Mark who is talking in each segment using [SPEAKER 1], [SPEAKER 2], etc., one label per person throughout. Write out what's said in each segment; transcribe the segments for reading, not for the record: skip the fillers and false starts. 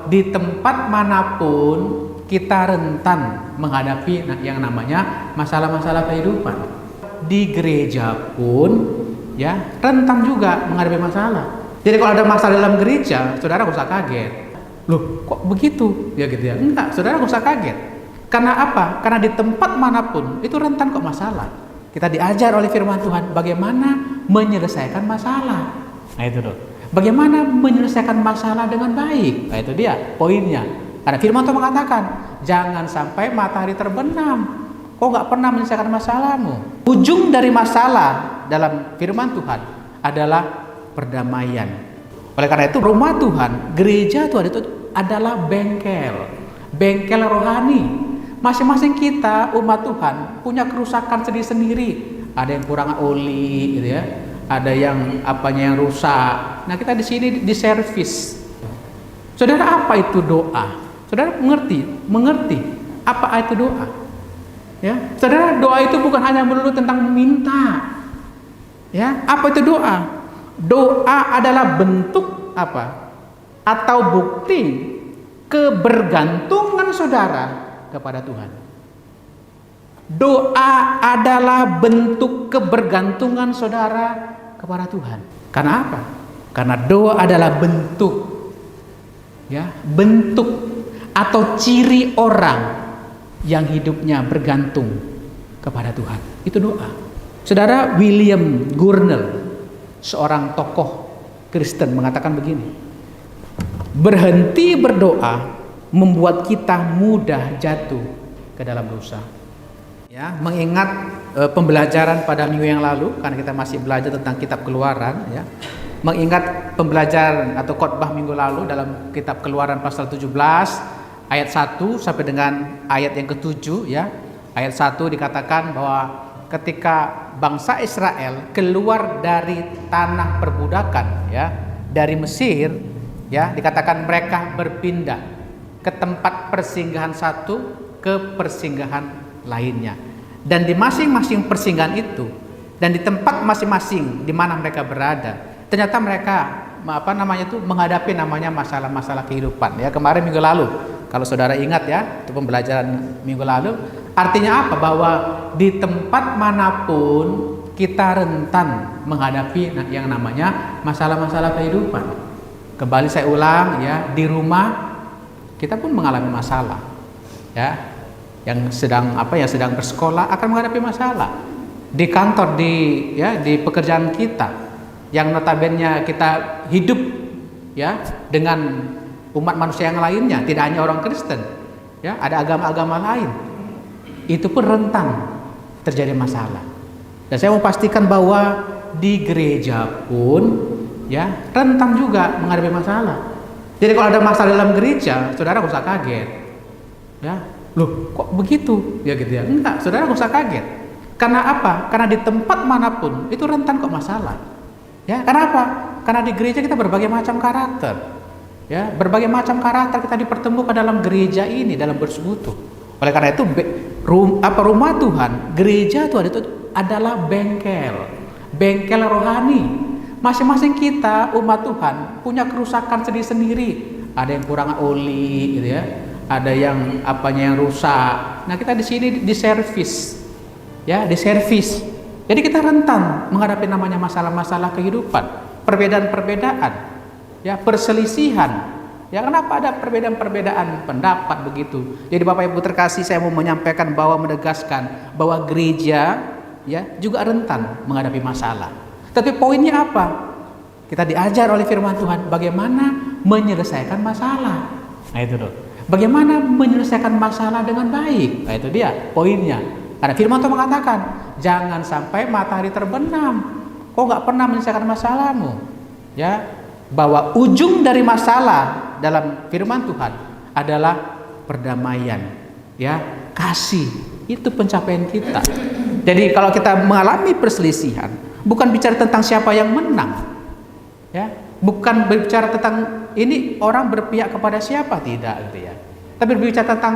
[SPEAKER 1] di tempat manapun kita rentan menghadapi yang namanya masalah-masalah kehidupan. Di gereja pun ya rentan juga menghadapi masalah. Jadi kalau ada masalah dalam gereja, saudara gak usah kaget. Loh, kok begitu? Ya gitu ya. Enggak, saudara gak usah kaget. Karena apa? Karena di tempat manapun itu rentan kok masalah. Kita diajar oleh firman Tuhan bagaimana menyelesaikan masalah. Nah itu loh. Bagaimana menyelesaikan masalah dengan baik. Nah itu dia poinnya. Karena firman Tuhan mengatakan, jangan sampai matahari terbenam. Kok gak pernah menyelesaikan masalahmu? Ujung dari masalah dalam firman Tuhan adalah perdamaian. Oleh karena itu rumah Tuhan, gereja Tuhan itu adalah bengkel rohani. Masing-masing kita umat Tuhan punya kerusakan sendiri-sendiri. Ada yang kurang oli, gitu ya. Ada yang apanya yang rusak. Nah kita di sini diservis. Saudara, apa itu doa? Saudara mengerti apa itu doa? Ya, saudara, doa itu bukan hanya melulu tentang meminta. Ya, apa itu doa? Doa adalah bentuk apa? Atau bukti kebergantungan saudara kepada Tuhan. Doa adalah bentuk kebergantungan saudara kepada Tuhan. Karena apa? Karena doa adalah bentuk atau ciri orang yang hidupnya bergantung kepada Tuhan. Itu doa. Saudara, William Gurnall, seorang tokoh Kristen, mengatakan begini: berhenti berdoa membuat kita mudah jatuh ke dalam dosa. Ya, mengingat pembelajaran pada minggu yang lalu, karena kita masih belajar tentang kitab Keluaran, ya. Mengingat pembelajaran atau khotbah minggu lalu dalam kitab Keluaran pasal 17 ayat 1 sampai dengan ayat yang ke-7, ya. Ayat 1 dikatakan bahwa ketika bangsa Israel keluar dari tanah perbudakan, ya, dari Mesir, ya, dikatakan mereka berpindah ke tempat persinggahan satu ke persinggahan lainnya. Dan di masing-masing persinggahan itu dan di tempat masing-masing di mana mereka berada, ternyata mereka menghadapi namanya masalah-masalah kehidupan. Ya, kemarin minggu lalu, kalau saudara ingat ya, itu pembelajaran minggu lalu, artinya apa? Bahwa di tempat manapun kita rentan menghadapi yang namanya masalah-masalah kehidupan. Kembali saya ulang ya, di rumah kita pun mengalami masalah. Ya. Yang sedang bersekolah akan menghadapi masalah. Di kantor, di pekerjaan kita yang notabene kita hidup ya dengan umat manusia yang lainnya, tidak hanya orang Kristen, ya, ada agama-agama lain. Itu pun rentan terjadi masalah. Dan saya mau pastikan bahwa di gereja pun ya rentan juga menghadapi masalah. Jadi kalau ada masalah dalam gereja, saudara gak usah kaget. Ya, loh, kok begitu? Ya gitu ya. Enggak, saudara gak usah kaget. Karena apa? Karena di tempat manapun itu rentan kok masalah. Ya, karena apa? Karena di gereja kita berbagai macam karakter. Ya, berbagai macam karakter kita dipertemukan dalam gereja ini, dalam bersekutu. Oleh karena itu rumah Tuhan, gereja Tuhan itu adalah bengkel rohani. Masing-masing kita umat Tuhan punya kerusakan sendiri-sendiri. Ada yang kurang oli, gitu ya. Ada yang apanya yang rusak. Nah, kita di sini diservis. Ya, diservis. Jadi kita rentan menghadapi namanya masalah-masalah kehidupan, perbedaan-perbedaan, ya, perselisihan. Ya, kenapa ada perbedaan-perbedaan pendapat begitu? Jadi Bapak Ibu terkasih, saya mau menyampaikan menegaskan bahwa gereja ya juga rentan menghadapi masalah. Tapi poinnya apa? Kita diajar oleh firman Tuhan bagaimana menyelesaikan masalah. Nah, itu loh. Bagaimana menyelesaikan masalah dengan baik. Nah, itu dia poinnya. Karena firman Tuhan mengatakan, jangan sampai matahari terbenam. Kok gak pernah menyelesaikan masalahmu? Ya, bahwa ujung dari masalah dalam firman Tuhan adalah perdamaian, ya, kasih. Itu pencapaian kita. Jadi kalau kita mengalami perselisihan, bukan bicara tentang siapa yang menang, ya, bukan berbicara tentang ini orang berpihak kepada siapa, tidak, gitu ya. Tapi berbicara tentang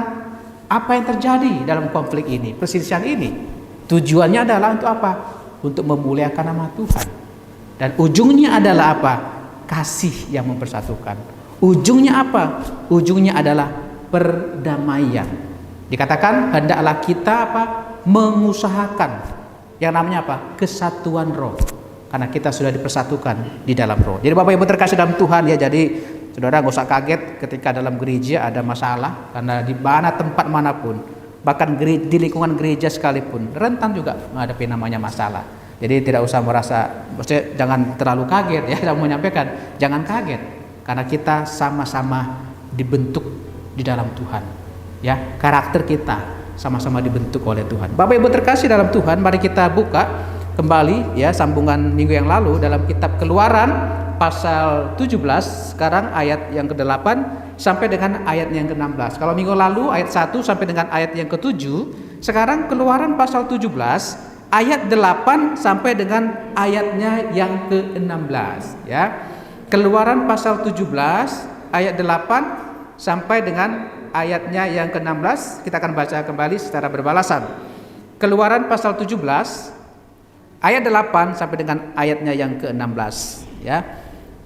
[SPEAKER 1] apa yang terjadi dalam konflik ini, perselisihan ini. Tujuannya adalah untuk apa? Untuk memuliakan nama Tuhan. Dan ujungnya adalah apa? Kasih yang mempersatukan. Ujungnya apa? Ujungnya adalah perdamaian. Dikatakan hendaklah kita apa? Mengusahakan yang namanya apa? Kesatuan roh. Karena kita sudah dipersatukan di dalam roh. Jadi Bapak Ibu terkasih dalam Tuhan ya, jadi saudara gak usah kaget ketika dalam gereja ada masalah, karena di mana tempat manapun, bahkan di lingkungan gereja sekalipun rentan juga menghadapi namanya masalah. Jadi tidak usah merasa, maksudnya jangan terlalu kaget ya, saya mau menyampaikan, jangan kaget karena kita sama-sama dibentuk di dalam Tuhan. Ya, karakter kita sama-sama dibentuk oleh Tuhan. Bapak Ibu terkasih dalam Tuhan, mari kita buka kembali ya sambungan minggu yang lalu dalam kitab Keluaran pasal 17, sekarang ayat yang ke-8 sampai dengan ayat yang ke-16. Kalau minggu lalu ayat 1 sampai dengan ayat yang ke-7, sekarang Keluaran pasal 17 ayat 8 sampai dengan ayatnya yang ke-16 ya. Keluaran pasal 17 ayat 8 sampai dengan ayatnya yang ke-16, kita akan baca kembali secara berbalasan. Keluaran pasal 17 ayat 8 sampai dengan ayatnya yang ke-16 ya.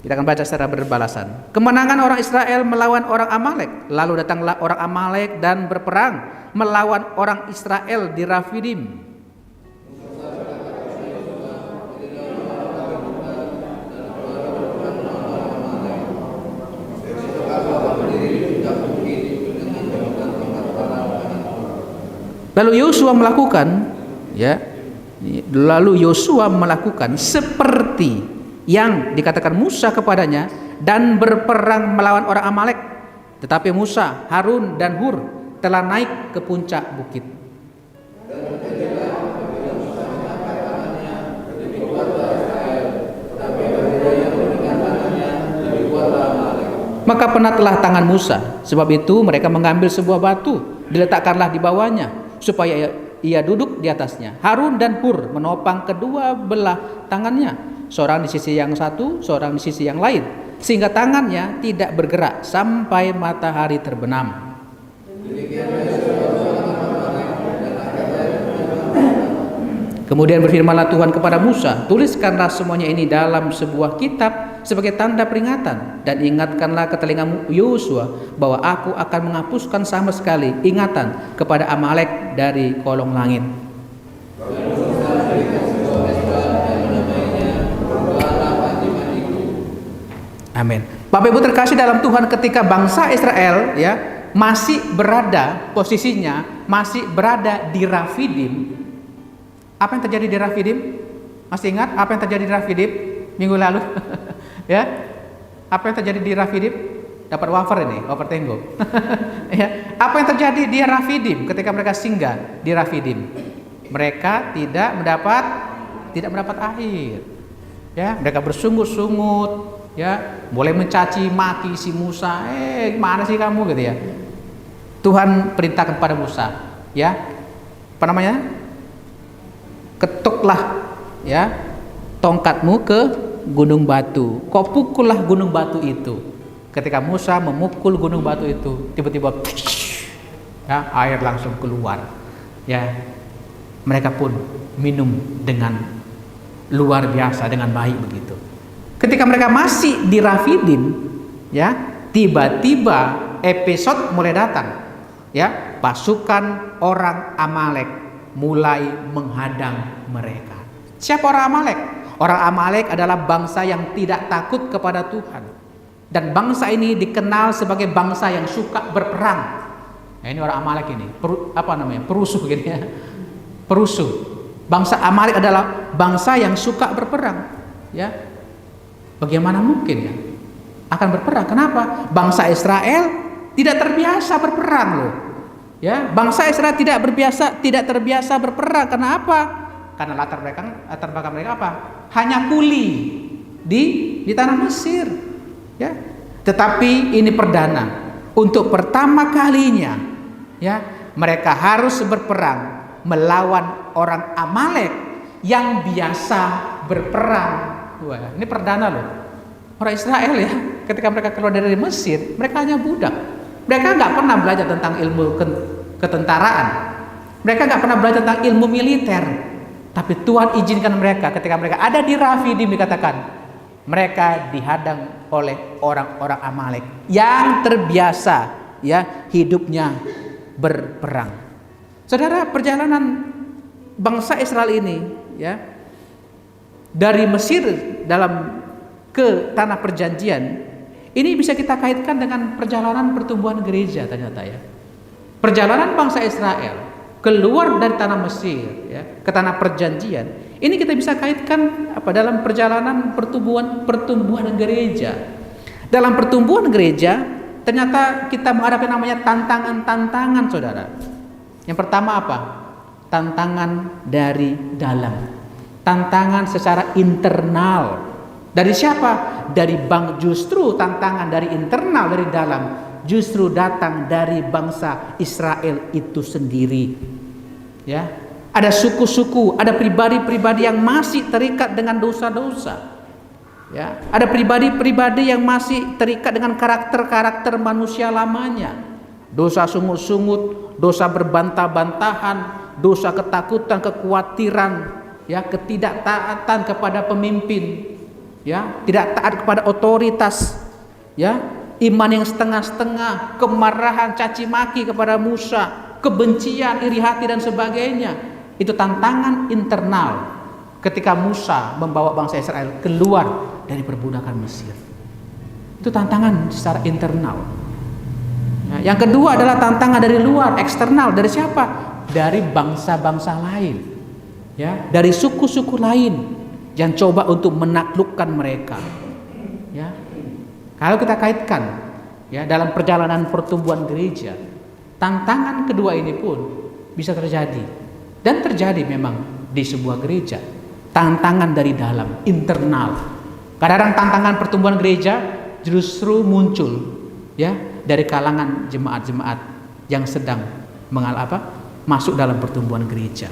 [SPEAKER 1] Kita akan baca secara berbalasan. Kemenangan orang Israel melawan orang Amalek. Lalu datanglah orang Amalek dan berperang melawan orang Israel di Rafidim. Lalu Yosua melakukan seperti yang dikatakan Musa kepadanya dan berperang melawan orang Amalek. Tetapi Musa, Harun dan Hur telah naik ke puncak bukit. Maka penatlah tangan Musa, sebab itu mereka mengambil sebuah batu, diletakkanlah di bawahnya, supaya ia duduk di atasnya. Harun dan Hur menopang kedua belah tangannya, seorang di sisi yang satu, seorang di sisi yang lain, sehingga tangannya tidak bergerak sampai matahari terbenam. Kemudian berfirmanlah Tuhan kepada Musa, tuliskanlah semuanya ini dalam sebuah kitab sebagai tanda peringatan, dan ingatkanlah ke telinga Yosua bahwa aku akan menghapuskan sama sekali ingatan kepada Amalek dari kolong langit. Amin. Bapak Ibu terkasih dalam Tuhan, ketika bangsa Israel ya masih berada, posisinya masih berada di Rafidim. Apa yang terjadi di Rafidim? Masih ingat apa yang terjadi di Rafidim minggu lalu? Ya. Apa yang terjadi di Rafidim? Dapat wafer ini, wafer tenggo. Ya. Apa yang terjadi di Rafidim ketika mereka singgah di Rafidim? Mereka tidak mendapat air. Ya, mereka bersungut-sungut, ya, boleh mencaci maki si Musa, gimana sih kamu gitu ya. Tuhan perintahkan kepada Musa, ya, apa namanya, ketuklah ya tongkatmu ke gunung batu, kau pukullah gunung batu itu. Ketika Musa memukul gunung batu itu, tiba-tiba ya, air langsung keluar, ya, mereka pun minum dengan luar biasa, dengan baik begitu. Ketika mereka masih di Rafidim, ya, tiba-tiba episode mulai datang, ya, pasukan orang Amalek mulai menghadang mereka. Siapa orang Amalek? Orang Amalek adalah bangsa yang tidak takut kepada Tuhan, dan bangsa ini dikenal sebagai bangsa yang suka berperang. Nah, ini orang Amalek ini, perusuh gitu ya, perusuh. Bangsa Amalek adalah bangsa yang suka berperang, ya. Bagaimana mungkin ya akan berperang? Kenapa? Bangsa Israel tidak terbiasa berperang loh. Ya, bangsa Israel tidak terbiasa berperang. Karena apa? Karena latar belakang mereka apa? Hanya kuli di tanah Mesir, ya. Tetapi ini perdana, untuk pertama kalinya, ya, mereka harus berperang melawan orang Amalek yang biasa berperang. Wah, ini perdana loh. Orang Israel ya, ketika mereka keluar dari Mesir, mereka hanya budak. Mereka nggak pernah belajar tentang ilmu ketentaraan. Mereka nggak pernah belajar tentang ilmu militer. Tapi Tuhan izinkan mereka ketika mereka ada di Rafidim, dikatakan Mereka dihadang oleh orang-orang Amalek yang terbiasa ya hidupnya berperang. Saudara, perjalanan bangsa Israel ini ya dari Mesir ke tanah perjanjian ini bisa kita kaitkan dengan perjalanan pertumbuhan gereja ternyata ya. Perjalanan bangsa Israel keluar dari tanah Mesir ya ke tanah perjanjian ini kita bisa kaitkan dalam perjalanan pertumbuhan gereja. Dalam pertumbuhan gereja ternyata kita menghadapi namanya tantangan-tantangan, saudara. Yang pertama apa? Tantangan dari dalam. Tantangan secara internal. Dari siapa? Justru tantangan dari internal, dari dalam. Justru datang dari bangsa Israel itu sendiri. Ya, ada suku-suku, ada pribadi-pribadi yang masih terikat dengan dosa-dosa. Ya, ada pribadi-pribadi yang masih terikat dengan karakter-karakter manusia lamanya. Dosa sungut-sungut, dosa berbantah-bantahan, dosa ketakutan, kekhawatiran, ya, ketidaktaatan kepada pemimpin, ya, tidak taat kepada otoritas, ya, iman yang setengah-setengah, kemarahan, caci maki kepada Musa, kebencian, iri hati dan sebagainya. Itu tantangan internal ketika Musa membawa bangsa Israel keluar dari perbudakan Mesir. Itu tantangan secara internal. Ya, yang kedua adalah tantangan dari luar, eksternal. Dari siapa? Dari bangsa-bangsa lain, ya, dari suku-suku lain yang coba untuk menaklukkan mereka. Ya, kalau kita kaitkan ya dalam perjalanan pertumbuhan gereja, tantangan kedua ini pun bisa terjadi dan terjadi memang di sebuah gereja. Tantangan dari dalam, internal. Kadang-kadang tantangan pertumbuhan gereja justru muncul ya dari kalangan jemaat-jemaat yang sedang masuk dalam pertumbuhan gereja.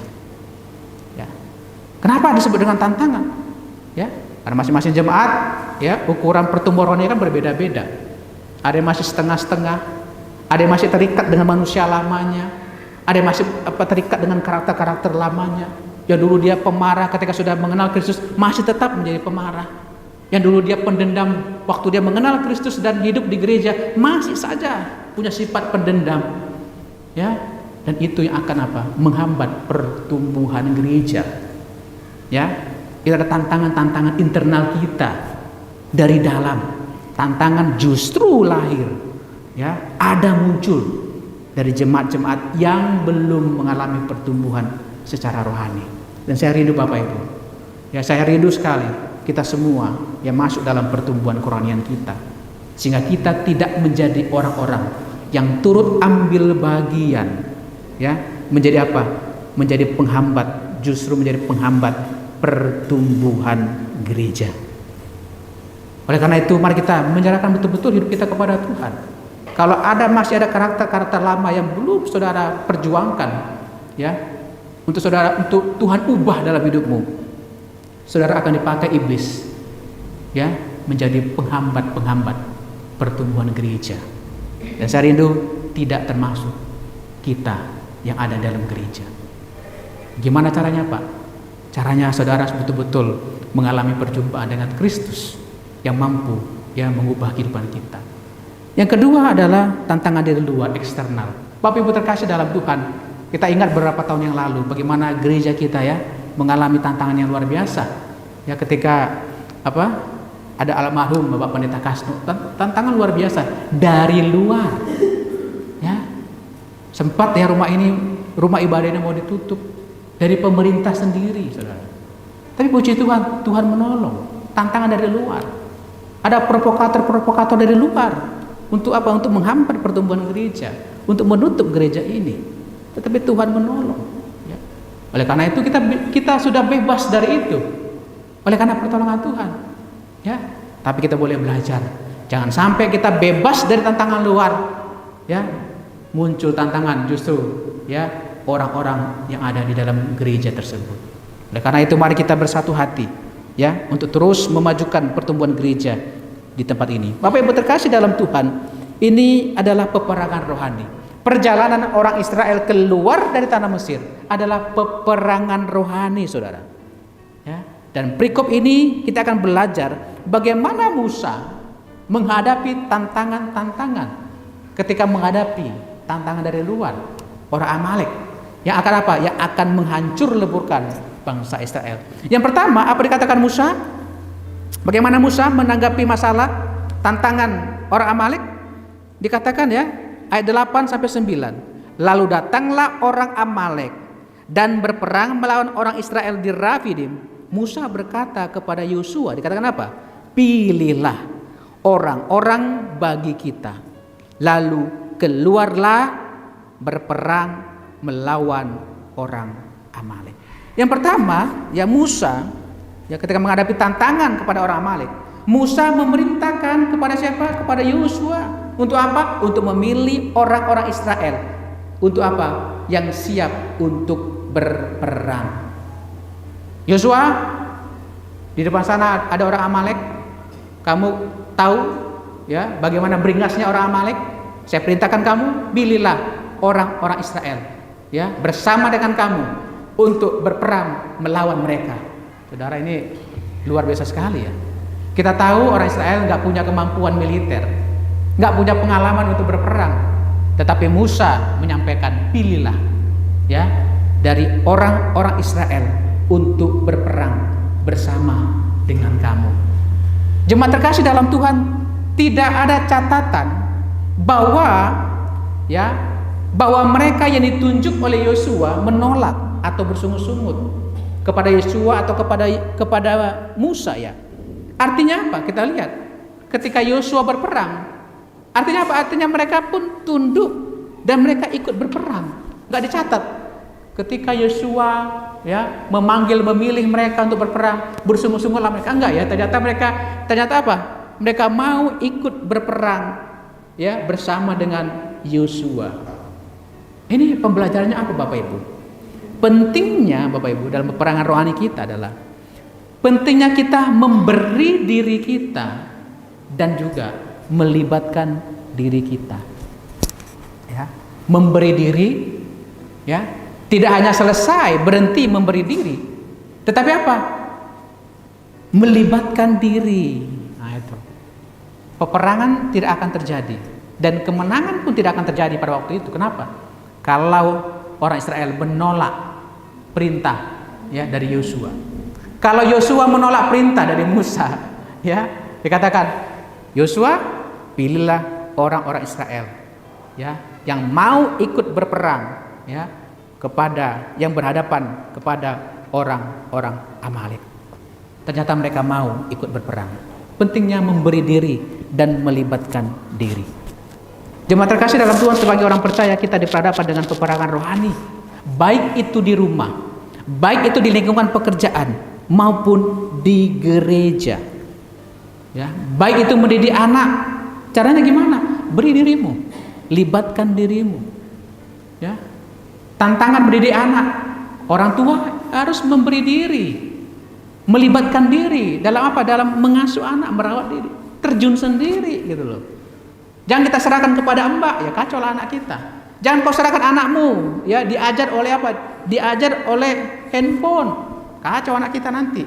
[SPEAKER 1] Ya. Kenapa disebut dengan tantangan? Ya, karena masing-masing jemaat ya ukuran pertumbuhan rohani kan berbeda-beda. Ada yang masih setengah-setengah, ada yang masih terikat dengan manusia lamanya, ada yang masih terikat dengan karakter-karakter lamanya. Yang dulu dia pemarah ketika sudah mengenal Kristus masih tetap menjadi pemarah. Yang dulu dia pendendam waktu dia mengenal Kristus dan hidup di gereja masih saja punya sifat pendendam. Ya, dan itu yang akan menghambat pertumbuhan gereja. Ya, itu ada tantangan-tantangan internal kita dari dalam. Tantangan justru lahir, ya, ada muncul dari jemaat-jemaat yang belum mengalami pertumbuhan secara rohani. Dan saya rindu Bapak Ibu, ya, saya rindu sekali kita semua yang masuk dalam pertumbuhan kerohanian kita, sehingga kita tidak menjadi orang-orang yang turut ambil bagian, ya, menjadi menjadi penghambat, justru menjadi penghambat pertumbuhan gereja. Oleh karena itu mari kita menyerahkan betul-betul hidup kita kepada Tuhan. Kalau masih ada karakter-karakter lama yang belum saudara perjuangkan, ya, untuk Tuhan ubah dalam hidupmu, saudara akan dipakai iblis, ya, menjadi penghambat pertumbuhan gereja. Dan saya rindu tidak termasuk kita yang ada dalam gereja. Gimana caranya, Pak? Caranya saudara betul-betul mengalami perjumpaan dengan Kristus yang mampu ya mengubah kehidupan kita. Yang kedua adalah tantangan dari luar, eksternal. Bapak Ibu terkasih dalam Tuhan, kita ingat beberapa tahun yang lalu bagaimana gereja kita ya mengalami tantangan yang luar biasa. Ya, ketika ada almarhum Bapak Pendeta Kasno, tantangan luar biasa dari luar. Ya. Sempat ya rumah ibadah ini mau ditutup dari pemerintah sendiri, Saudara. Tapi puji Tuhan, Tuhan menolong. Tantangan dari luar. Ada provokator dari luar untuk Untuk menghambat pertumbuhan gereja, untuk menutup gereja ini. Tetapi Tuhan menolong. Ya. Oleh karena itu kita sudah bebas dari itu. Oleh karena pertolongan Tuhan. Ya. Tapi kita boleh belajar. Jangan sampai kita bebas dari tantangan luar. Ya. Muncul tantangan justru ya orang-orang yang ada di dalam gereja tersebut. Oleh karena itu mari kita bersatu hati ya untuk terus memajukan pertumbuhan gereja di tempat ini. Bapak Ibu terkasih dalam Tuhan, ini adalah peperangan rohani. Perjalanan orang Israel keluar dari tanah Mesir adalah peperangan rohani, saudara. Ya, Dan perikop ini kita akan belajar bagaimana Musa menghadapi tantangan-tantangan ketika menghadapi tantangan dari luar, orang Amalek yang akan apa? Yang akan menghancur leburkan bangsa Israel. Yang pertama, apa dikatakan Musa? Bagaimana Musa menanggapi masalah tantangan orang Amalek? Dikatakan ya, ayat 8 sampai 9. Lalu datanglah orang Amalek dan berperang melawan orang Israel di Rafidim. Musa berkata kepada Yosua, dikatakan apa? Pilihlah orang-orang bagi kita, lalu keluarlah berperang melawan orang Amalek. Yang pertama, ya Musa, ya ketika menghadapi tantangan kepada orang Amalek, Musa memerintahkan kepada siapa? Kepada Yosua. Untuk apa? Untuk memilih orang-orang Israel. Untuk apa? Yang siap untuk berperang. Yosua, di depan sana ada orang Amalek. Kamu tahu ya bagaimana beringasnya orang Amalek? Saya perintahkan kamu, pilihlah orang-orang Israel ya bersama dengan kamu untuk berperang melawan mereka. Saudara, ini luar biasa sekali ya. Kita tahu orang Israel nggak punya kemampuan militer, nggak punya pengalaman untuk berperang. Tetapi Musa menyampaikan, pilihlah ya dari orang-orang Israel untuk berperang bersama dengan kamu. Jemaat terkasih dalam Tuhan, tidak ada catatan bahwa mereka yang ditunjuk oleh Yosua menolak atau bersungut-sungut kepada Yosua atau kepada Musa ya. Artinya apa? Kita lihat ketika Yosua berperang, artinya apa? Artinya mereka pun tunduk dan mereka ikut berperang. Enggak dicatat ketika Yosua ya memilih mereka untuk berperang, bersungut-sungutlah mereka, enggak ya. Ternyata apa? Mereka mau ikut berperang ya bersama dengan Yosua. Ini pembelajarannya apa Bapak Ibu? Pentingnya Bapak Ibu dalam peperangan rohani kita adalah pentingnya kita memberi diri kita dan juga melibatkan diri kita. Ya, memberi diri ya, tidak hanya selesai berhenti memberi diri, tetapi apa? Melibatkan diri. Nah, itu. Peperangan tidak akan terjadi dan kemenangan pun tidak akan terjadi pada waktu itu. Kenapa? Kalau orang Israel menolak perintah ya dari Yosua. Kalau Yosua menolak perintah dari Musa, ya, dikatakan, Yosua, pilihlah orang-orang Israel, ya, yang mau ikut berperang, ya, kepada yang berhadapan kepada orang-orang Amalek. Ternyata mereka mau ikut berperang. Pentingnya memberi diri dan melibatkan diri. Jemaat terkasih dalam Tuhan, sebagai orang percaya kita diperhadapkan dengan peperangan rohani, baik itu di rumah, baik itu di lingkungan pekerjaan maupun di gereja. Ya, baik itu mendidik anak, caranya gimana? Beri dirimu, libatkan dirimu. Ya. Tantangan mendidik anak, orang tua harus memberi diri, melibatkan diri dalam apa? Dalam mengasuh anak, merawat diri, terjun sendiri gitu loh. Jangan kita serahkan kepada mbak, ya kacau lah anak kita. Jangan kau serahkan anakmu, ya diajar oleh apa? Diajar oleh handphone, kacau anak kita nanti.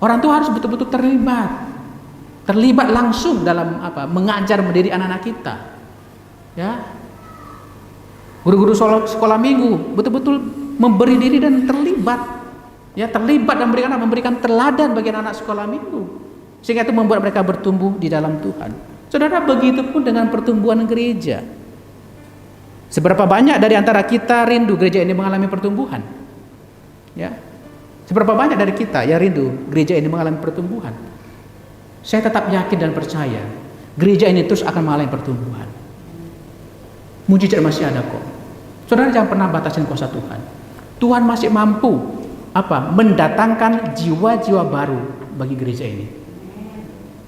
[SPEAKER 1] Orang tua harus betul-betul terlibat langsung dalam apa? Mengajar mendidik anak-anak kita. Ya, guru-guru sekolah minggu betul-betul memberi diri dan terlibat, ya terlibat dan memberikan teladan bagi anak sekolah minggu, sehingga itu membuat mereka bertumbuh di dalam Tuhan. Saudara, begitu pun dengan pertumbuhan gereja. Seberapa banyak dari antara kita rindu gereja ini mengalami pertumbuhan? Ya, seberapa banyak dari kita yang rindu gereja ini mengalami pertumbuhan? Saya tetap yakin dan percaya gereja ini terus akan mengalami pertumbuhan. Mujizat masih ada kok. Saudara, jangan pernah batasin kuasa Tuhan. Tuhan masih mampu mendatangkan jiwa-jiwa baru bagi gereja ini.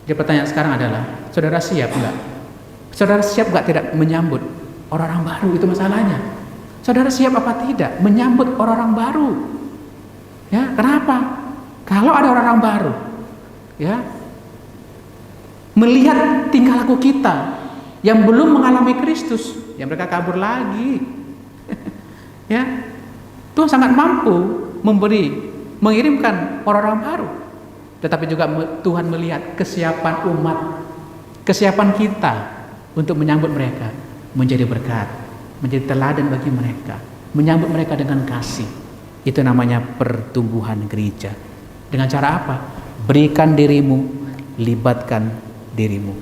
[SPEAKER 1] Jadi pertanyaan sekarang adalah, saudara siap enggak? Saudara siap enggak tidak menyambut orang-orang baru? Itu masalahnya. Saudara siap apa tidak menyambut orang-orang baru? Ya, kenapa? Kalau ada orang-orang baru, ya, melihat tingkah laku kita yang belum mengalami Kristus, ya mereka kabur lagi. Ya, Tuhan sangat mampu mengirimkan orang-orang baru. Tetapi juga Tuhan melihat kesiapan umat, kesiapan kita untuk menyambut mereka menjadi berkat, menjadi teladan bagi mereka, menyambut mereka dengan kasih. Itu namanya pertumbuhan gereja. Dengan cara apa? Berikan dirimu, libatkan dirimu.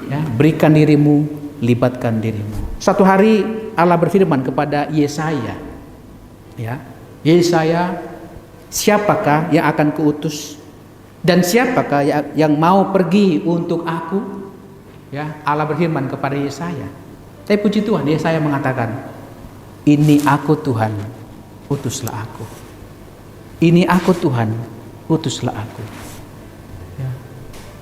[SPEAKER 1] Ya, berikan dirimu, libatkan dirimu. Suatu hari Allah berfirman kepada Yesaya, ya, Yesaya, siapakah yang akan kuutus dan siapakah yang mau pergi untuk aku? Ya, Allah berfirman kepada Yesaya. Tapi puji Tuhan, Yesaya mengatakan, ini aku Tuhan, utuslah aku. Ini aku Tuhan, utuslah aku. Ya,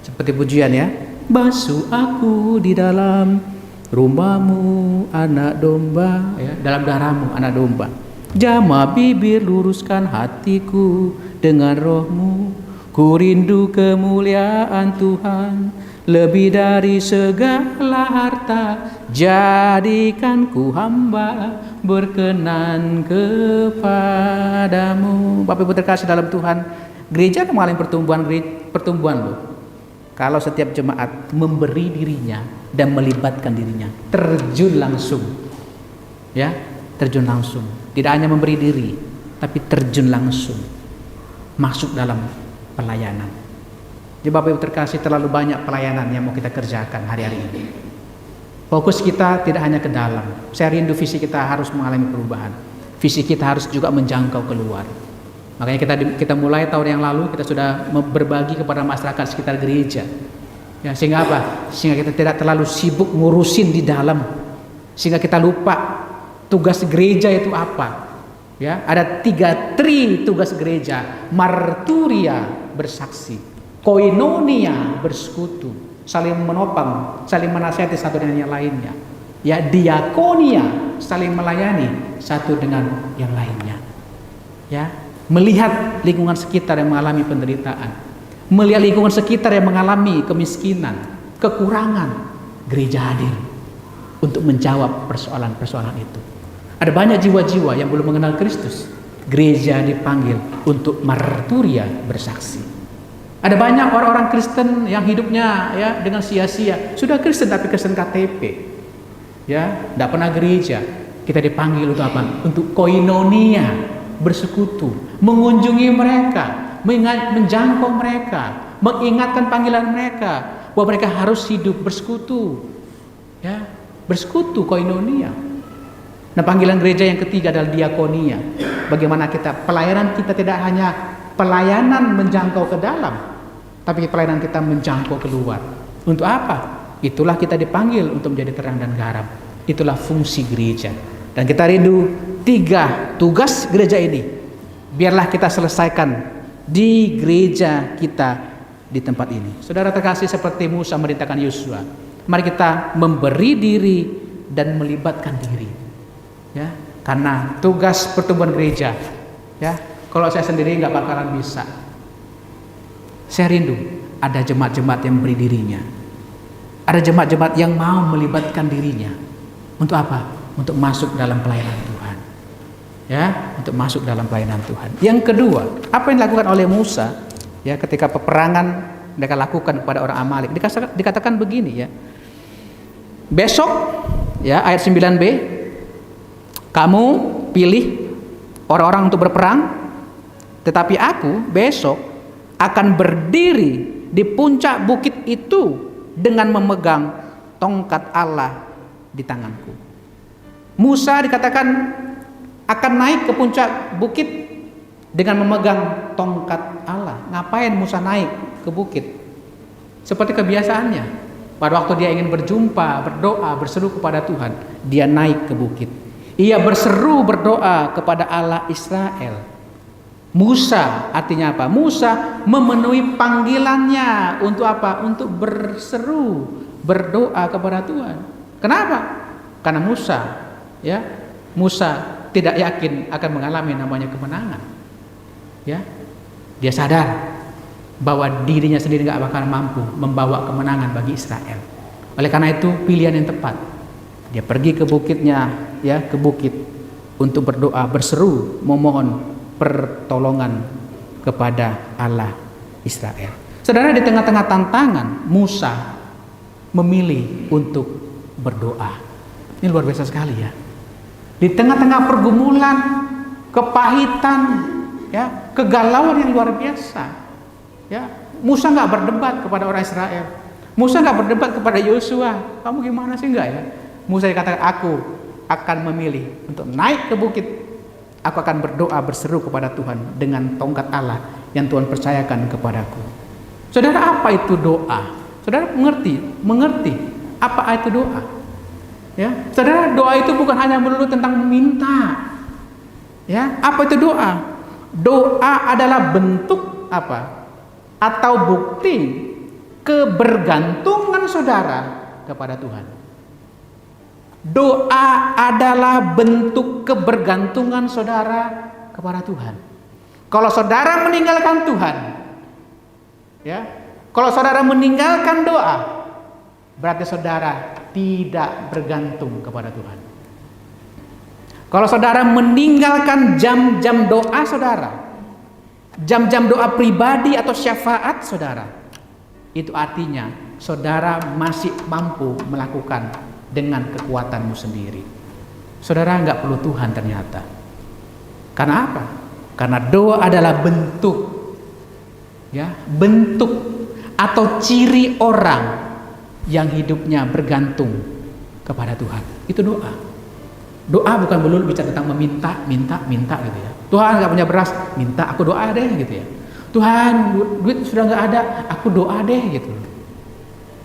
[SPEAKER 1] seperti pujian ya. Basuh aku di dalam rumahmu, anak domba, ya, dalam darahmu, anak domba. Jamah bibir, luruskan hatiku dengan rohmu. Ku rindu kemuliaan Tuhan, lebih dari segala harta. Jadikan ku hamba berkenan kepadamu. Bapak Ibu terkasih dalam Tuhan, gereja mengalami pertumbuhan loh. Kalau setiap jemaat memberi dirinya dan melibatkan dirinya, terjun langsung, ya, terjun langsung. Tidak hanya memberi diri, tapi terjun langsung, masuk dalam pelayanan. Jadi Bapak Ibu terkasih, terlalu banyak pelayanan yang mau kita kerjakan hari-hari ini. Fokus kita tidak hanya ke dalam. Saya rindu visi kita harus mengalami perubahan. Visi kita harus juga menjangkau keluar. Makanya kita mulai tahun yang lalu kita sudah berbagi kepada masyarakat sekitar gereja. Ya, sehingga apa? Sehingga kita tidak terlalu sibuk ngurusin di dalam. Sehingga kita lupa tugas gereja itu apa. Ya, ada 3 tugas gereja. Marturia, bersaksi. Koinonia, bersekutu. Saling menopang, saling menasihati satu dengan yang lainnya. Ya, diakonia, saling melayani satu dengan yang lainnya. Ya, melihat lingkungan sekitar yang mengalami penderitaan, melihat lingkungan sekitar yang mengalami kemiskinan, kekurangan, gereja hadir untuk menjawab persoalan-persoalan itu. Ada banyak jiwa-jiwa yang belum mengenal Kristus, gereja dipanggil untuk marturia, bersaksi. Ada banyak orang-orang Kristen yang hidupnya ya dengan sia-sia, sudah Kristen tapi Kristen KTP, ya, tidak pernah gereja. Kita dipanggil untuk apa? Untuk koinonia, bersekutu, mengunjungi mereka, menjangkau mereka, mengingatkan panggilan mereka bahwa mereka harus hidup bersekutu, ya, bersekutu, koinonia. Nah, panggilan gereja yang ketiga adalah diakonia. Bagaimana pelayanan kita tidak hanya pelayanan menjangkau ke dalam, tapi pelayanan kita menjangkau keluar. Untuk apa? Itulah kita dipanggil untuk menjadi terang dan garam. Itulah fungsi gereja. Dan kita rindu 3 tugas gereja ini, biarlah kita selesaikan di gereja kita di tempat ini. Saudara terkasih, seperti Musa merintahkan Yosua, mari kita memberi diri dan melibatkan diri, ya, karena tugas pertumbuhan gereja, ya, kalau saya sendiri nggak bakalan bisa. Saya rindu ada jemaat-jemaat yang memberi dirinya, ada jemaat-jemaat yang mau melibatkan dirinya. Untuk apa? Untuk masuk dalam pelayanan Tuhan, ya, untuk masuk dalam pelayanan Tuhan. Yang kedua, apa yang dilakukan oleh Musa, ya, ketika peperangan mereka lakukan kepada orang Amalek, dikatakan begini, ya, besok, ya, ayat 9b, kamu pilih orang-orang untuk berperang, tetapi aku besok akan berdiri di puncak bukit itu dengan memegang tongkat Allah di tanganku. Musa dikatakan akan naik ke puncak bukit dengan memegang tongkat Allah. Ngapain Musa naik ke bukit? Seperti kebiasaannya, pada waktu dia ingin berjumpa, berdoa, berseru kepada Tuhan, dia naik ke bukit. Ia berseru, berdoa kepada Allah Israel. Musa artinya apa? Musa memenuhi panggilannya untuk apa? Untuk berseru, berdoa kepada Tuhan. Kenapa? Karena Musa, ya, Musa tidak yakin akan mengalami namanya kemenangan, ya, dia sadar bahwa dirinya sendiri nggak bakal mampu membawa kemenangan bagi Israel. Oleh karena itu pilihan yang tepat, dia pergi ke bukitnya, ya, ke bukit untuk berdoa, berseru, memohon pertolongan kepada Allah Israel. Saudara, di tengah-tengah tantangan, Musa memilih untuk berdoa. Ini luar biasa sekali ya. Di tengah-tengah pergumulan, kepahitan, ya, kegalauan yang luar biasa, ya, Musa nggak berdebat kepada orang Israel. Musa nggak berdebat kepada Yosua. Kamu gimana sih, enggak ya? Musa dikatakan, aku akan memilih untuk naik ke bukit. Aku akan berdoa berseru kepada Tuhan dengan tongkat Allah yang Tuhan percayakan kepadaku. Saudara, apa itu doa? Saudara mengerti apa itu doa? Ya, saudara, doa itu bukan hanya melulu tentang meminta. Ya, apa itu doa? Doa adalah bentuk apa? Atau bukti kebergantungan saudara kepada Tuhan. Doa adalah bentuk kebergantungan saudara kepada Tuhan. Kalau saudara meninggalkan Tuhan, ya, kalau saudara meninggalkan doa, berarti saudara tidak bergantung kepada Tuhan. Kalau saudara meninggalkan jam-jam doa saudara, jam-jam doa pribadi atau syafaat saudara, itu artinya saudara masih mampu melakukan dengan kekuatanmu sendiri. Saudara nggak perlu Tuhan ternyata. Karena apa? Karena doa adalah bentuk, ya, bentuk atau ciri orang yang hidupnya bergantung kepada Tuhan. Itu doa. Doa bukan melulu bicara tentang meminta gitu ya. Tuhan nggak punya beras, minta aku doa deh gitu ya. Tuhan, duit sudah nggak ada, aku doa deh gitu.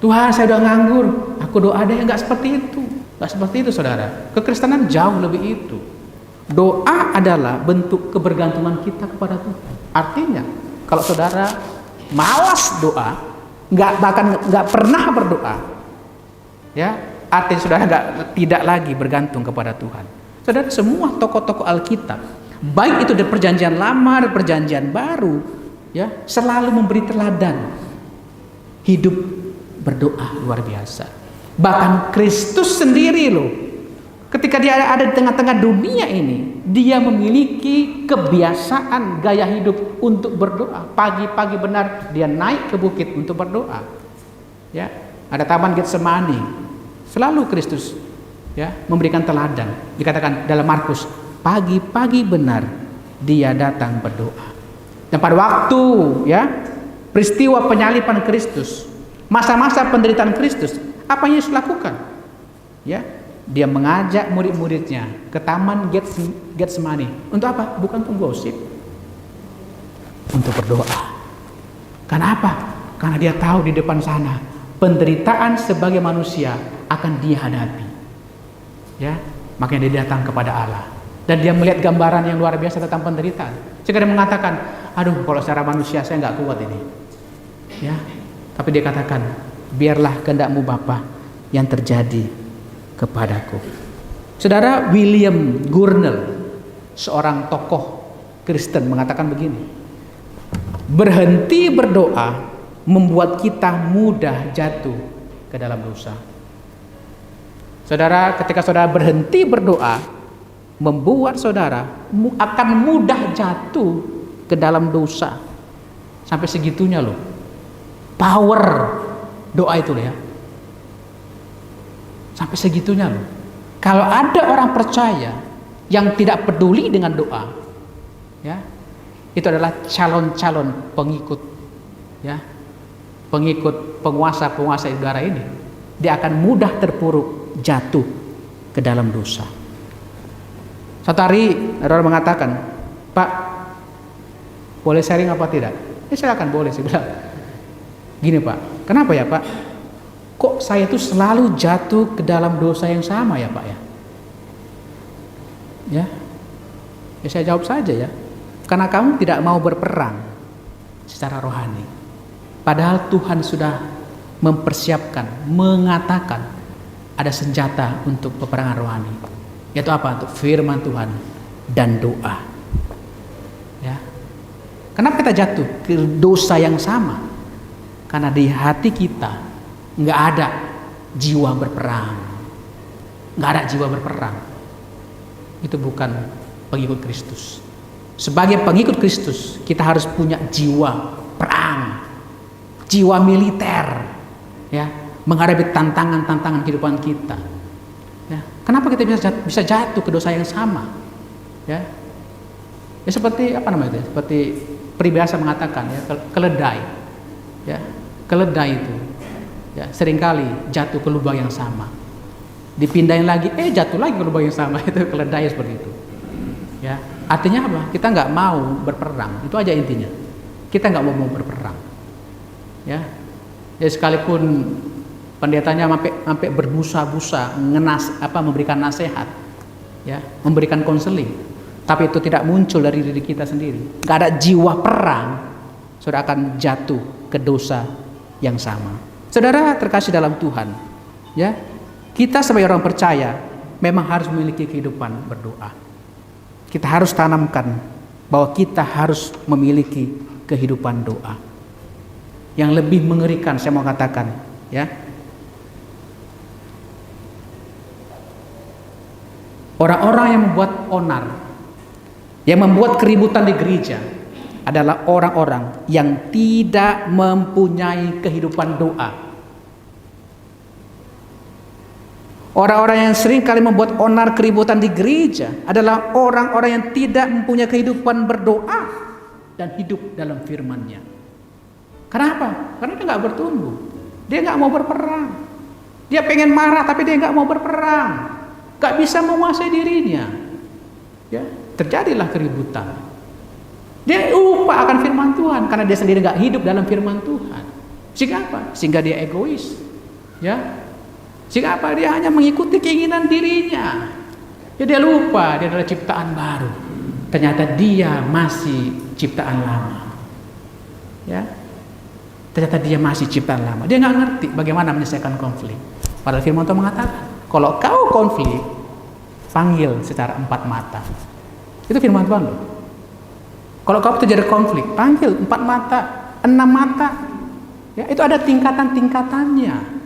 [SPEAKER 1] Tuhan, saya udah nganggur, aku doa deh. Nggak seperti itu. Nggak seperti itu saudara. Kekristenan jauh lebih itu. Doa adalah bentuk kebergantungan kita kepada Tuhan. Artinya, kalau saudara malas doa, nggak pernah berdoa, ya, artinya saudara tidak lagi bergantung kepada Tuhan. Saudara, semua tokoh-tokoh Alkitab, baik itu dari perjanjian lama dan perjanjian baru, ya, selalu memberi teladan hidup berdoa luar biasa. Bahkan Kristus sendiri loh, ketika dia ada di tengah-tengah dunia ini, dia memiliki kebiasaan gaya hidup untuk berdoa. Pagi-pagi benar dia naik ke bukit untuk berdoa. Ya, ada taman Getsemani. Selalu Kristus, ya, memberikan teladan. Dikatakan dalam Markus, pagi-pagi benar dia datang berdoa. Dan pada waktu, ya, peristiwa penyaliban Kristus, masa-masa penderitaan Kristus, apa yang Yesus lakukan? Ya, dia mengajak murid-muridnya ke taman Getsemani. Untuk apa? Bukan untuk gosip, untuk berdoa. Karena apa? Karena dia tahu di depan sana penderitaan sebagai manusia akan dia hadapi. Ya, makanya dia datang kepada Allah. Dan dia melihat gambaran yang luar biasa tentang penderitaan. Sehingga dia mengatakan, aduh, kalau secara manusia saya nggak kuat ini. Ya, tapi dia katakan, biarlah kehendak-Mu Bapa yang terjadi kepadaku. Saudara, William Gurnall, seorang tokoh Kristen, mengatakan begini, berhenti berdoa membuat kita mudah jatuh ke dalam dosa. Saudara, ketika saudara berhenti berdoa, membuat saudara akan mudah jatuh ke dalam dosa. Sampai segitunya loh power doa itu loh ya. Sampai segitunya loh. Kalau ada orang percaya yang tidak peduli dengan doa, ya, itu adalah calon-calon pengikut, ya, pengikut penguasa udara ini, dia akan mudah terpuruk jatuh ke dalam dosa. Suatu hari ada orang mengatakan, Pak, boleh sharing apa tidak? Ya silakan, boleh. Saya bilang, gini Pak, kenapa ya Pak? Kok saya tuh selalu jatuh ke dalam dosa yang sama ya Pak ya? Ya saya jawab saja ya, karena kamu tidak mau berperang secara rohani. Padahal Tuhan sudah mempersiapkan, mengatakan ada senjata untuk peperangan rohani. Yaitu apa? Untuk firman Tuhan dan doa. Ya. Kenapa kita jatuh ke dosa yang sama? Karena di hati kita nggak ada jiwa berperang. Nggak ada jiwa berperang. Itu bukan pengikut Kristus. Sebagai pengikut Kristus, kita harus punya jiwa perang, jiwa militer, ya, menghadapi tantangan-tantangan kehidupan kita. Ya, kenapa kita bisa jatuh ke dosa yang sama? Ya, ya seperti apa namanya itu? Seperti peribahasa mengatakan, ya, keledai, ya, keledai itu, ya, seringkali jatuh ke lubang yang sama. Dipindahin lagi, jatuh lagi ke lubang yang sama. Itu keledai seperti itu. Ya, artinya apa? Kita nggak mau berperang. Itu aja intinya. Kita nggak mau berperang. Ya, ya sekalipun pendetanya sampai berbusa-busa memberikan nasihat, ya, memberikan konseling, tapi itu tidak muncul dari diri kita sendiri. Nggak ada jiwa perang, saudara akan jatuh ke dosa yang sama. Saudara terkasih dalam Tuhan, ya, kita sebagai orang percaya memang harus memiliki kehidupan berdoa. Kita harus tanamkan bahwa kita harus memiliki kehidupan doa. Yang lebih mengerikan saya mau katakan, ya, orang-orang yang membuat onar, yang membuat keributan di gereja adalah orang-orang yang tidak mempunyai kehidupan doa. Orang-orang yang sering kali membuat onar keributan di gereja adalah orang-orang yang tidak mempunyai kehidupan berdoa dan hidup dalam firman-Nya. Kenapa? Karena dia nggak bertumbuh, dia nggak mau berperang, dia pengen marah tapi dia nggak mau berperang, nggak bisa menguasai dirinya. Ya, terjadilah keributan. Dia lupa akan firman Tuhan karena dia sendiri nggak hidup dalam firman Tuhan. Sehingga apa? Sehingga dia egois. Ya. Sehingga apa? Dia hanya mengikuti keinginan dirinya. Ya, dia lupa dia adalah ciptaan baru. Ternyata dia masih ciptaan lama. Ya. Ternyata dia masih ciptaan lama. Dia nggak ngerti bagaimana menyelesaikan konflik. Padahal firman Tuhan mengatakan, kalau kau konflik, panggil secara 4 mata. Itu firman Tuhan loh. Kalau kau terjadi konflik, panggil 4 mata, 6 mata. Ya, itu ada tingkatan-tingkatannya.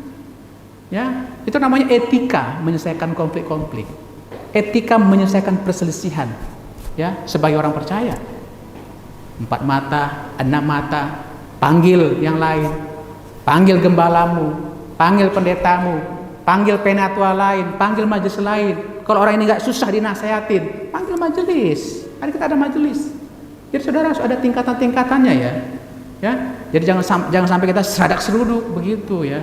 [SPEAKER 1] Ya, itu namanya etika menyelesaikan konflik-konflik. Etika menyelesaikan perselisihan. Ya, sebagai orang percaya. 4 mata, 6 mata, panggil yang lain. Panggil gembalamu, panggil pendetamu, panggil penatua lain, panggil majelis lain. Kalau orang ini nggak susah dinasehatin, panggil majelis. Hari kita ada majelis. Jadi saudara harus ada tingkatan-tingkatannya, ya. Ya, jadi jangan sampai kita seradak seruduk begitu, ya.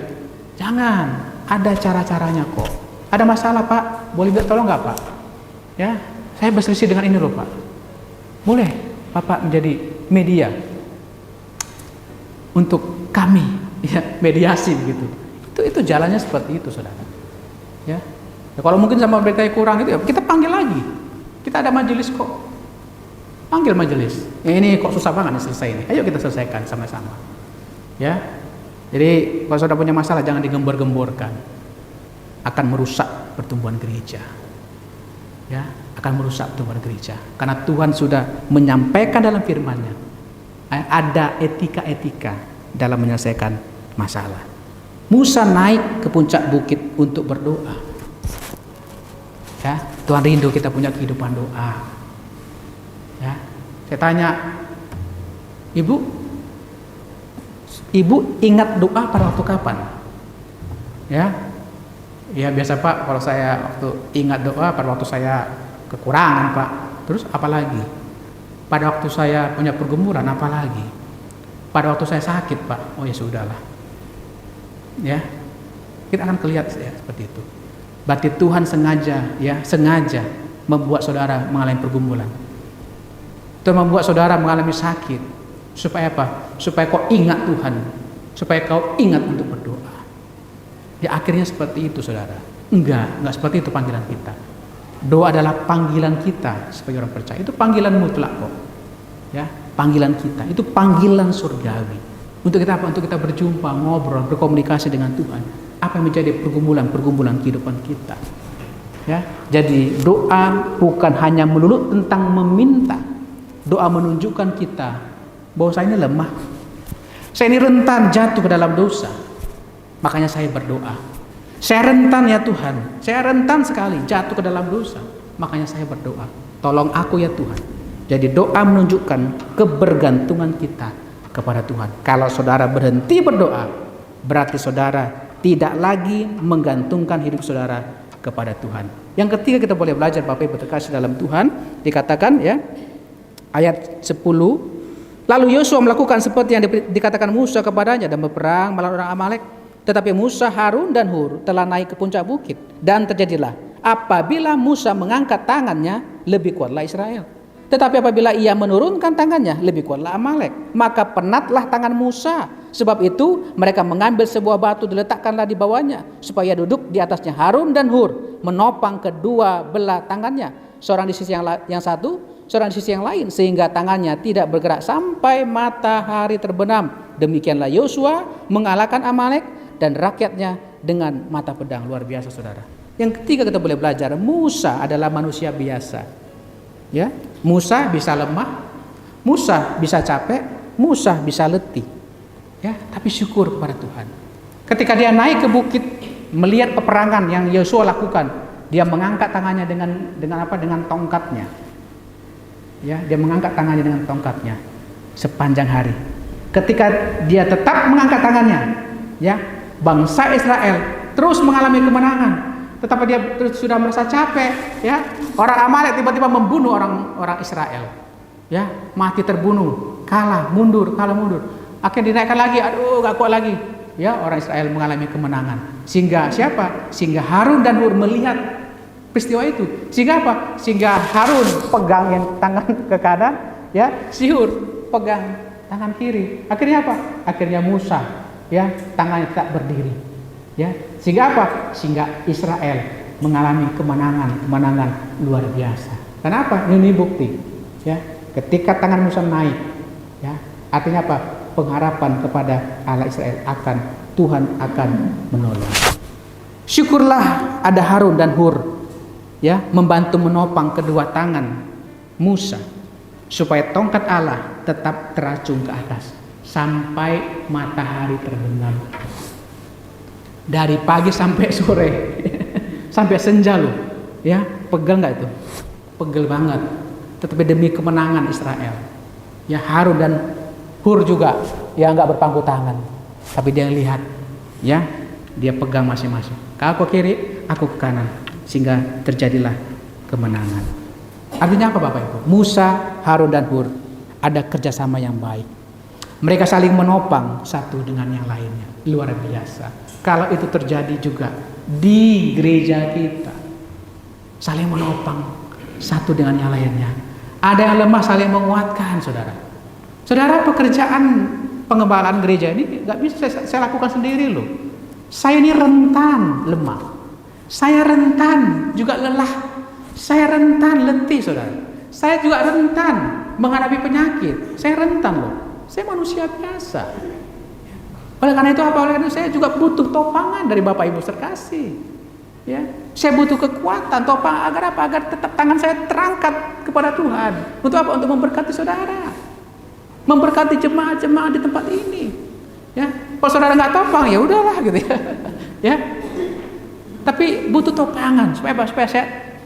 [SPEAKER 1] Jangan. Ada cara-caranya kok. Ada masalah, Pak, boleh minta tolong nggak, Pak? Ya, saya berselisih dengan ini loh, Pak. Boleh Bapak menjadi media untuk kami, ya, mediasi begitu. Itu jalannya seperti itu, saudara. Ya. Ya, kalau mungkin sama mereka yang kurang itu, ya, kita panggil lagi. Kita ada majelis kok. Panggil majelis. Ini kok susah banget nih selesai ini. Ayo kita selesaikan sama-sama. Ya. Jadi kalau saudara punya masalah jangan digembor-gemborkan. Akan merusak pertumbuhan gereja. Ya, akan merusak pertumbuhan gereja. Karena Tuhan sudah menyampaikan dalam firman-Nya, ada etika-etika dalam menyelesaikan masalah. Musa naik ke puncak bukit untuk berdoa. Ya, Tuhan rindu kita punya kehidupan doa. Ya, saya tanya, Ibu ingat doa pada waktu kapan? Ya, ya biasa Pak, kalau saya waktu ingat doa pada waktu saya kekurangan Pak. Terus apa lagi? Pada waktu saya punya pergumulan apa lagi? Pada waktu saya sakit Pak. Oh ya sudahlah. Ya, kita akan kelihatan ya seperti itu. Berarti Tuhan sengaja membuat saudara mengalami pergumulan. Tuhan membuat saudara mengalami sakit. Supaya apa? Supaya kau ingat Tuhan, supaya kau ingat untuk berdoa. Ya akhirnya seperti itu, saudara. Enggak seperti itu panggilan kita. Doa adalah panggilan kita sebagai orang percaya. Itu panggilan mutlak kok. Ya, panggilan kita. Itu panggilan surgawi. Untuk kita apa? Untuk kita berjumpa, ngobrol, berkomunikasi dengan Tuhan. Apa yang menjadi pergumulan kehidupan kita. Ya, jadi doa bukan hanya melulu tentang meminta. Doa menunjukkan kita bahwa saya ini lemah, saya ini rentan jatuh ke dalam dosa, makanya saya berdoa. Saya rentan ya Tuhan, saya rentan sekali jatuh ke dalam dosa, makanya saya berdoa. Tolong aku ya Tuhan, Jadi doa menunjukkan kebergantungan kita kepada Tuhan. Kalau saudara berhenti berdoa, berarti saudara tidak lagi menggantungkan hidup saudara kepada Tuhan. Yang ketiga kita boleh belajar Bapak Ibu terkasih dalam Tuhan, dikatakan ya, ayat 10, lalu Yosua melakukan seperti yang dikatakan Musa kepadanya dan berperang melawan orang Amalek. Tetapi Musa, Harun dan Hur telah naik ke puncak bukit, dan terjadilah apabila Musa mengangkat tangannya, lebih kuatlah Israel. Tetapi apabila ia menurunkan tangannya, lebih kuatlah Amalek. Maka penatlah tangan Musa. Sebab itu mereka mengambil sebuah batu, diletakkanlah di bawahnya, supaya duduk di atasnya Harun dan Hur, menopang kedua belah tangannya, seorang di sisi yang satu, seorang di sisi yang lain, sehingga tangannya tidak bergerak sampai matahari terbenam. Demikianlah Yosua mengalahkan Amalek dan rakyatnya dengan mata pedang. Luar biasa saudara. Yang ketiga kita boleh belajar, Musa adalah manusia biasa. Ya, Musa bisa lemah, Musa bisa capek, Musa bisa letih. Ya, tapi syukur kepada Tuhan. Ketika dia naik ke bukit melihat peperangan yang Yosua lakukan, dia mengangkat tangannya dengan tongkatnya. Ya, dia mengangkat tangannya dengan tongkatnya sepanjang hari. Ketika dia tetap mengangkat tangannya, ya, bangsa Israel terus mengalami kemenangan. Tetapi dia sudah merasa capek, ya. Orang Amalek tiba-tiba membunuh orang Israel. Ya, mati terbunuh, kalah mundur. Akhirnya dinaikkan lagi, aduh gak kuat lagi. Ya, orang Israel mengalami kemenangan. Sehingga siapa? Sehingga Harun dan Hur melihat peristiwa itu. Sehingga apa? Sehingga Harun pegang tangan ke kanan, ya, si Hur pegang tangan kiri. Akhirnya apa? Akhirnya Musa, ya, tangannya tak berdiri. Ya, sehingga apa? Sehingga Israel mengalami kemenangan luar biasa. Kenapa? Ini bukti. Ya, ketika tangan Musa naik, ya, artinya apa? Pengharapan kepada Allah Israel Tuhan akan menolong. Syukurlah ada Harun dan Hur, ya, membantu menopang kedua tangan Musa supaya tongkat Allah tetap teracung ke atas sampai matahari terbenam. Dari pagi sampai sore, sampai senja loh, ya, pegel nggak itu? Pegel banget. Tetapi demi kemenangan Israel, ya, Harun dan Hur juga, ya, nggak berpangku tangan, tapi dia lihat, ya, dia pegang masing-masing. Aku ke kiri, aku ke kanan, sehingga terjadilah kemenangan. Artinya apa Bapak Ibu? Musa, Harun dan Hur ada kerjasama yang baik. Mereka saling menopang satu dengan yang lainnya. Luar biasa. Kalau itu terjadi juga di gereja kita, saling menopang satu dengan yang lainnya. Ada yang lemah saling menguatkan, saudara. Saudara, pekerjaan pengembalaan gereja ini nggak bisa saya lakukan sendiri loh. Saya ini rentan lemah, saya rentan juga lelah, saya rentan letih, saudara. Saya juga rentan menghadapi penyakit. Saya rentan loh. Saya manusia biasa. Oleh karena itu oleh karena itu saya juga butuh topangan dari Bapak Ibu terkasih. Ya, saya butuh kekuatan, topang agar apa? Agar tetap tangan saya terangkat kepada Tuhan. Untuk apa? Untuk memberkati saudara, memberkati jemaat-jemaat di tempat ini. Ya, kalau saudara nggak topang ya udahlah gitu ya. Ya, tapi butuh topangan supaya apa? Supaya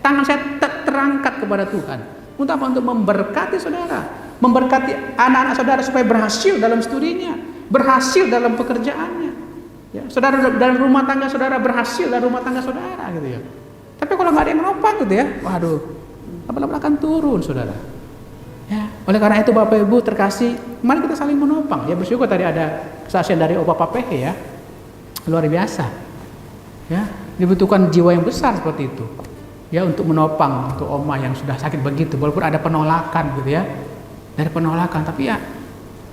[SPEAKER 1] tangan saya terangkat kepada Tuhan. Untuk apa? Untuk memberkati saudara, memberkati anak-anak saudara supaya berhasil dalam studinya, berhasil dalam pekerjaannya, ya, saudara dalam rumah tangga saudara berhasil dalam rumah tangga saudara, gitu ya. Tapi kalau nggak ada yang menopang, gitu ya, waduh, lama-lama akan turun, saudara. Ya, oleh karena itu Bapak Ibu terkasih, mari kita saling menopang. Ya, bersyukur tadi ada kesaksian dari Opa Papehe, ya, luar biasa. Ya, dibutuhkan jiwa yang besar seperti itu, ya, untuk menopang untuk Oma yang sudah sakit begitu, walaupun ada penolakan, gitu ya, dari penolakan, tapi ya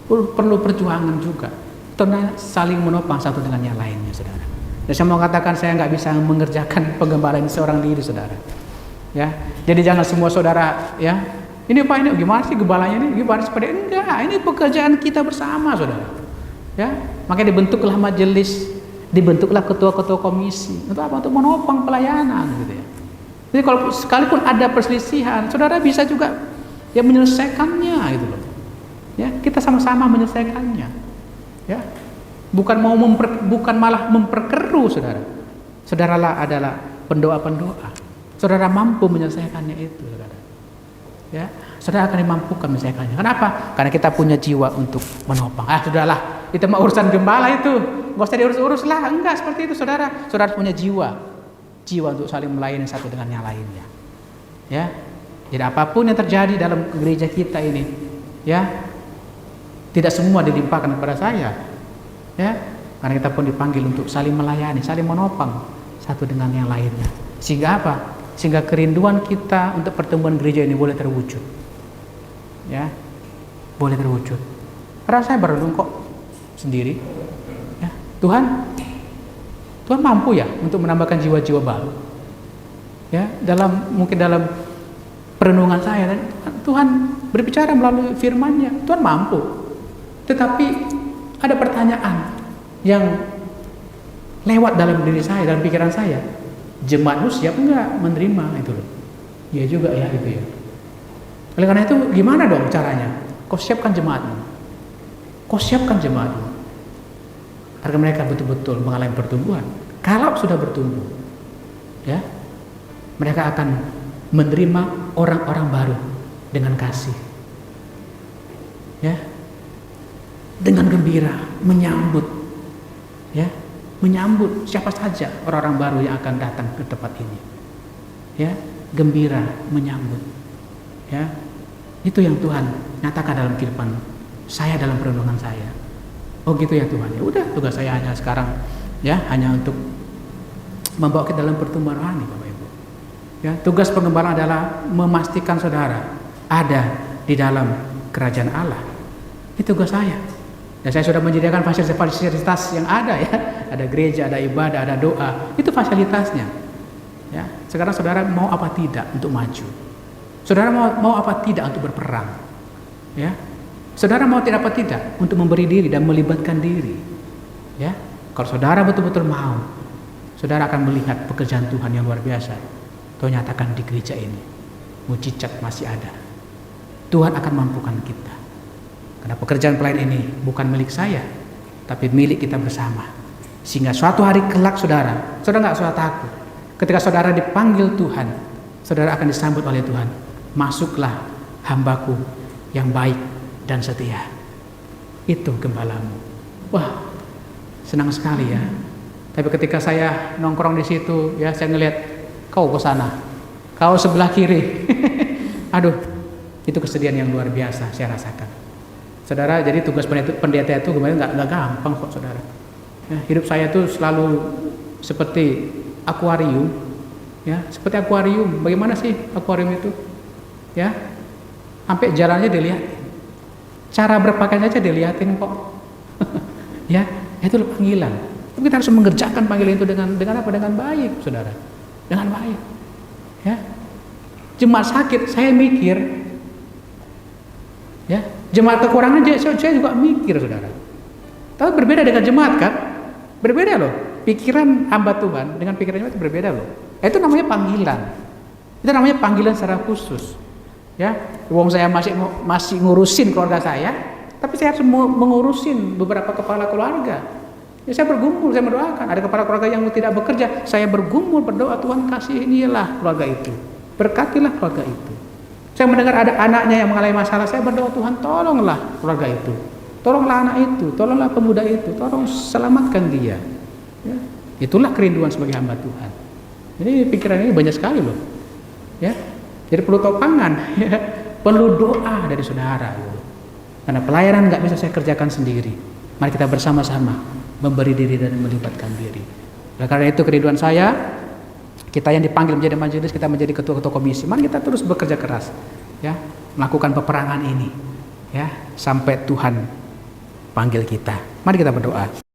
[SPEAKER 1] perlu perjuangan juga. Karena saling menopang satu dengan yang lainnya, saudara. Dan saya mau katakan saya nggak bisa mengerjakan pengembalaan seorang diri, saudara. Ya, jadi jangan semua saudara, ya, ini Pak, ini gimana sih gembalanya ini? Gimana seperti enggak? Ini pekerjaan kita bersama, saudara. Ya, makanya dibentuklah majelis, dibentuklah ketua-ketua komisi. Untuk apa? Untuk menopang pelayanan, gitu ya. Jadi kalau sekalipun ada perselisihan, saudara bisa juga ya menyelesaikannya, gitu loh. Ya, kita sama-sama menyelesaikannya. Ya, bukan malah memperkeruh, saudara. Saudaralah adalah pendoa-pendoa. Saudara mampu menyelesaikannya itu, saudara. Ya, saudara akan dimampukan menyelesaikannya. Kenapa? Karena kita punya jiwa untuk menopang. Sudahlah, itu mah urusan gembala itu, nggak usah diurus-urus lah. Enggak seperti itu, saudara. Saudara punya jiwa untuk saling melayani satu dengan yang lainnya. Ya, jadi apapun yang terjadi dalam gereja kita ini, ya, tidak semua dilimpahkan kepada saya. Ya, karena kita pun dipanggil untuk saling melayani, saling menopang satu dengan yang lainnya. Sehingga apa? Sehingga kerinduan kita untuk pertemuan gereja ini boleh terwujud. Ya, boleh terwujud. Karena saya berenung kok sendiri. Ya, Tuhan mampu ya untuk menambahkan jiwa-jiwa baru. Ya, mungkin dalam perenungan saya, dan Tuhan berbicara melalui firman-Nya. Tuhan mampu. Tetapi ada pertanyaan yang lewat dalam diri saya, dalam pikiran saya. Jemaatmu siap enggak menerima itu loh? Iya juga ya itu ya. Oleh karena itu gimana dong caranya? Kau siapkan jemaatmu. Agar mereka betul-betul mengalami pertumbuhan. Kalau sudah bertumbuh, ya, mereka akan menerima orang-orang baru dengan kasih. Ya. Dengan gembira menyambut, ya. Menyambut siapa saja orang-orang baru yang akan datang ke tempat ini. Ya, gembira menyambut. Ya. Itu yang Tuhan nyatakan dalam kehidupan saya, dalam perenungan saya. Oh gitu ya Tuhan. Ya udah, tugas saya hanya sekarang hanya untuk membawa kita dalam pertumbuhan rohani, Bapak Ibu. Ya, tugas pengembalaan adalah memastikan saudara ada di dalam kerajaan Allah. Itu tugas saya. Dan saya sudah menyediakan fasilitas yang ada ya. Ada gereja, ada ibadah, ada doa. Itu fasilitasnya. Ya, sekarang saudara mau apa tidak untuk maju? Saudara mau apa tidak untuk berperang? Ya. Saudara mau tidak apa tidak untuk memberi diri dan melibatkan diri? Ya. Kalau saudara betul-betul mau, saudara akan melihat pekerjaan Tuhan yang luar biasa. Tuhan nyatakan di gereja ini. Mujizat masih ada. Tuhan akan mampukan kita. Karena pekerjaan pelayan ini bukan milik saya, tapi milik kita bersama. Sehingga suatu hari kelak saudara nggak usah takut. Ketika saudara dipanggil Tuhan, saudara akan disambut oleh Tuhan. Masuklah hambaku yang baik dan setia. Itu gembalamu. Wah, senang sekali ya. Tapi ketika saya nongkrong di situ, ya saya ngelihat kau ke sana, kau sebelah kiri. Aduh, itu kesedihan yang luar biasa saya rasakan. Saudara, jadi tugas pendeta itu nggak gampang kok saudara. Ya, hidup saya itu selalu seperti akuarium, ya seperti akuarium. Bagaimana sih akuarium itu? Ya, sampai jalannya dilihatin, cara berpakaian aja dilihatin kok. Ya, itu panggilan. Tapi kita harus mengerjakan panggilan itu dengan apa? Dengan baik, saudara. Dengan baik. Ya, jemaat sakit, saya mikir. Ya, jemaat kekurangan saya juga mikir, saudara. Tapi berbeda dengan jemaat kan? Berbeda loh. Pikiran hamba Tuhan dengan pikiran jemaat berbeda loh. Itu namanya panggilan. Itu namanya panggilan secara khusus. Ya, wong saya masih ngurusin keluarga saya, tapi saya harus mengurusin beberapa kepala keluarga. Ya, saya bergumul, saya mendoakan. Ada kepala keluarga yang tidak bekerja, saya bergumul berdoa, Tuhan kasih inilah keluarga itu. Berkatilah keluarga itu. Saya mendengar ada anaknya yang mengalami masalah, saya berdoa, Tuhan tolonglah keluarga itu, tolonglah anak itu, tolonglah pemuda itu, tolong selamatkan dia. Ya, itulah kerinduan sebagai hamba Tuhan. Jadi pikiran ini banyak sekali loh. Ya, jadi perlu topangan, ya. Perlu doa dari saudara. Karena pelayanan nggak bisa saya kerjakan sendiri. Mari kita bersama-sama memberi diri dan melibatkan diri. Nah, karena itu kerinduan saya. Kita yang dipanggil menjadi majelis, kita menjadi ketua-ketua komisi. Mari kita terus bekerja keras, ya, melakukan peperangan ini, ya, sampai Tuhan panggil kita. Mari kita berdoa.